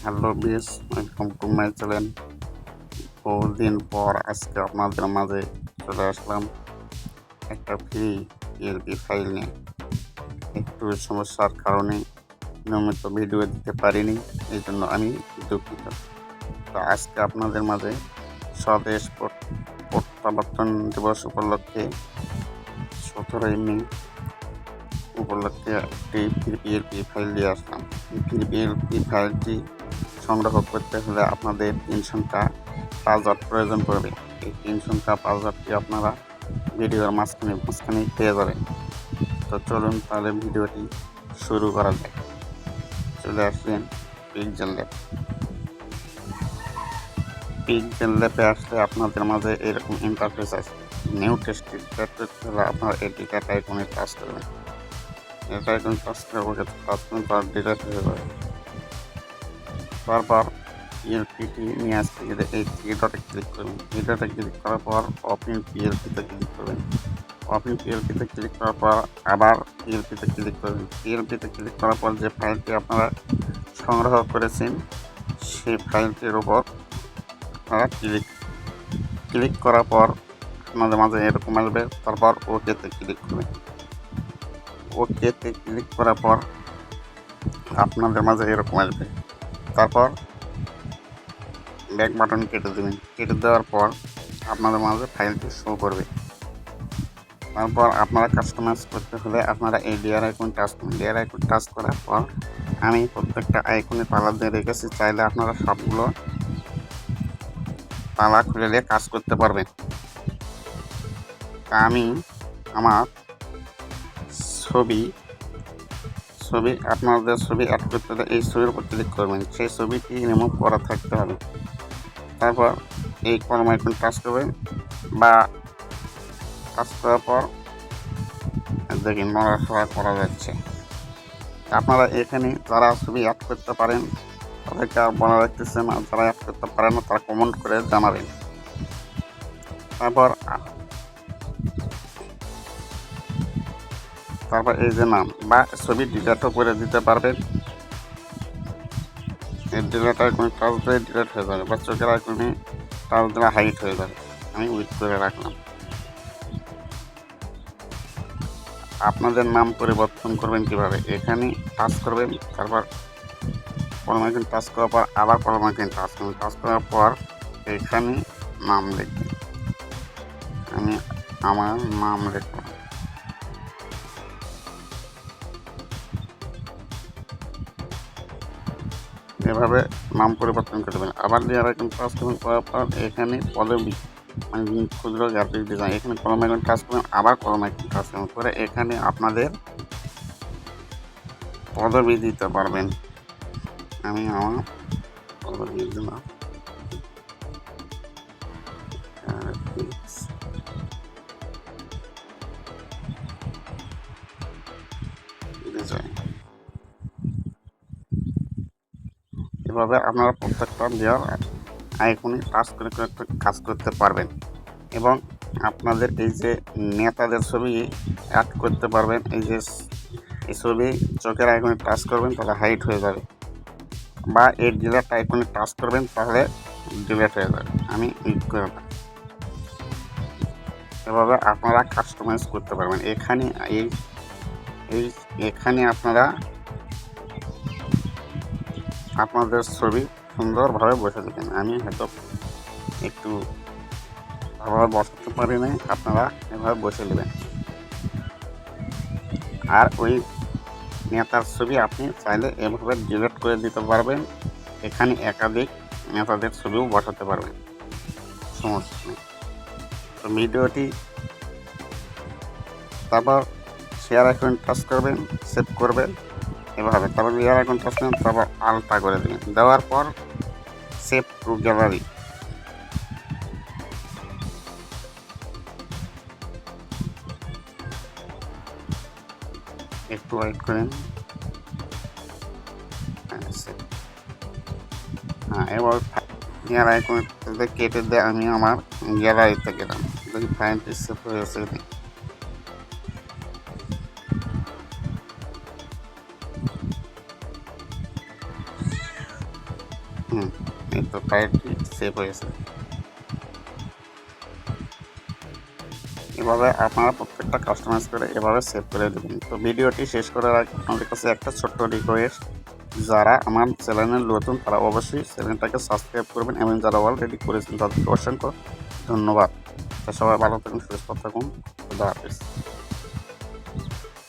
Hello বিস, welcome to my channel. বহুদিন পর আজকে আপনাদের মাঝে চলে আসলাম একটা ফ্রি পিএলপি ফাইল নিয়ে। একটু সমস্যার কারণে নিয়মিত ভিডিও দিতে পারিনি, এই জন্য আমি দুঃখিত। তো আজকে আপনাদের মাঝে স্বদেশ প্রত্যাবর্তন দিবস উপলক্ষে 17ই মে উপলক্ষে একটি ফ্রি পিএলপি ফাইল দিয়ে আসলাম। এই ফ্রি পিএলপি ফাইলটি সংগ্রহ করতে হলে আপনাদের 3 সংখ্যা পাসওয়ার্ড প্রয়োজন পড়বে। এই 3 সংখ্যা পাসওয়ার্ডটি আপনারা ভিডিওর মাঝখানে পেয়ে যাবেন। তো চলুন তাহলে ভিডিওটি শুরু করা যায়। চলে আসলেন পিক্সেল ল্যাব। পিক্সেল ল্যাবে আসলে আপনাদের মাঝে এরকম ইন্টারফেস আছে। নিউ টেক্সট এডিটর করতে হলে আপনারা এই ডেটা আইকনে টাচ করবেন। এটা আইকনে টাচ করে টাচ করুন, তার ডিলিট হয়ে যাবে। তারপর পিএলপিটি নিয়ে আসতে গেলে এই থ্রি ডটে ক্লিক করবেন। থ্রি ডটে ক্লিক করার পর ওপেন পিএলপিতে ক্লিক করবেন। ওপেন পিএলপিতে ক্লিক করার পর আবার পিএলপিতে ক্লিক করবেন। পিএলপিতে ক্লিক করার পর যে ফাইলটি আপনারা সংগ্রহ করেছেন সেই ফাইলটির উপর আপনারা ক্লিক করার পর আপনাদের মাঝে এরকম আসবে। তারপর ওকেতে ক্লিক করবেন। ওকেতে ক্লিক করার পর আপনাদের মাঝে এরকম আসবে। তারপর ব্যাক বাটন কেটে দেবেন। কেটে দেওয়ার পর আপনাদের মাঝে ফাইলটি শো করবে। তারপর আপনারা কাস্টমাইজ করতে হলে আপনারা এই ডিআর আইকন টাচ করুন। ডিআর আইকন টাচ করার পর আমি প্রত্যেকটা আইকনে তালা দিয়ে রেখেছি, চাইলে আপনারা সবগুলো তালা খুলে দিয়ে কাজ করতে পারবেন। তা আমি আমার ছবি আপনাদের ছবি অ্যাড করতে হলে এই ছবির উপর ক্লিক করবেন। সেই ছবিটি রিমুভ করা থাকতে হবে। তারপর এই কলম আইকন টাচ করবেন বা টাচ করার পর দেখি নড়াচড়া করা যাচ্ছে। আপনারা এখানে যারা ছবি অ্যাড করতে পারেন তাদেরকে আর বলা রাখতেছে না, যারা অ্যাড করতে পারেন না তারা কমেন্ট করে জানাবেন। তারপর এই যে নাম বা ছবি ডিলিটও করে দিতে পারবেন। এই ডিলিট আইকনে টাচ দিয়ে ডিলিট হয়ে যাবে বা চোখের আইকনে টাচ দিলে হাইট হয়ে যাবে। আমি উইথ করে রাখলাম। আপনাদের নাম পরিবর্তন করবেন কিভাবে? এখানে টাচ করবেন, তারপর কলম আইকন টাচ করার পর আবার কলম আইকন টাচ করবেন। টাচ করার পর এখানে নাম লিখবেন। আমি আমার নাম লিখলাম। এভাবে নাম পরিবর্তন করে দেবেন। আবার ডিআর আইকন টাচ করবেন, করার পর এখানে পদবি মানে ক্ষুদ্র গ্রাফিক ডিজাইন, এখানে কলম আইকন টাচ করবেন, আবার কলম আইকন টাচ করবেন করে এখানে আপনাদের পদবি দিতে পারবেন। আমি আমার পদবি দিলাম ডিজাইন। এভাবে আপনারা প্রত্যেকটা ডিআর আইকনে টাচ করে কাজ করতে পারবেন এবং আপনাদের এই যে নেতাদের ছবি অ্যাড করতে পারবেন। এই যে এই ছবি চোখের আইকনে টাচ করবেন তাহলে হাইট হয়ে যাবে, বা এই ডিলিট আইকনে টাচ করবেন তাহলে ডিলিট হয়ে যাবে। আমি ক্লিক করে দেব। এভাবে আপনারা কাস্টমাইজ করতে পারবেন। এখানে এখানে আপনারা আপনাদের ছবি সুন্দরভাবে বসে দেবেন। আমি হয়তো একটু ভালোভাবে বসাতে পারি না, আপনারা এভাবে বসে নেবেন। আর ওই নেতার ছবি আপনি চাইলে এভাবে ডিলিট করে দিতে পারবেন। এখানে একাধিক নেতাদের ছবিও বসাতে পারবেন, সমস্যা নেই। তো ভিডিওটি তারপর শেয়ার আইকন টাচ করবেন, সেভ করবেন এভাবে। তারপর শেয়ার আইকন টাচ করবেন, তারপর আলটা করে দেবেন। দেওয়ার পর সেভ টু গ্যালারি। একটু ওয়েট করেন। এবার হেয়ার আইকন কেটে দিয়ে আমি আমার গ্যালারিতে গেলাম। দেখি ফাইলটি সেভ হয়েছে। এই তো ফাইলটি সেভ হয়েছে। এভাবে আপনারা প্রত্যেকটা কাস্টমাইজ করে এভাবে সেভ করে দেবেন। তো ভিডিওটি শেষ করার আগে আপনাদের কাছে একটা ছোট্ট রিকোয়েস্ট, যারা আমার চ্যানেলে নতুন তারা অবশ্যই চ্যানেলটাকে সাবস্ক্রাইব করবেন এবং যারা অলরেডি করেছেন তাদেরকে অসংখ্য ধন্যবাদ। তো সবাই ভালো থাকুন, সুস্থ থাকুন, খুদা হাফেজ।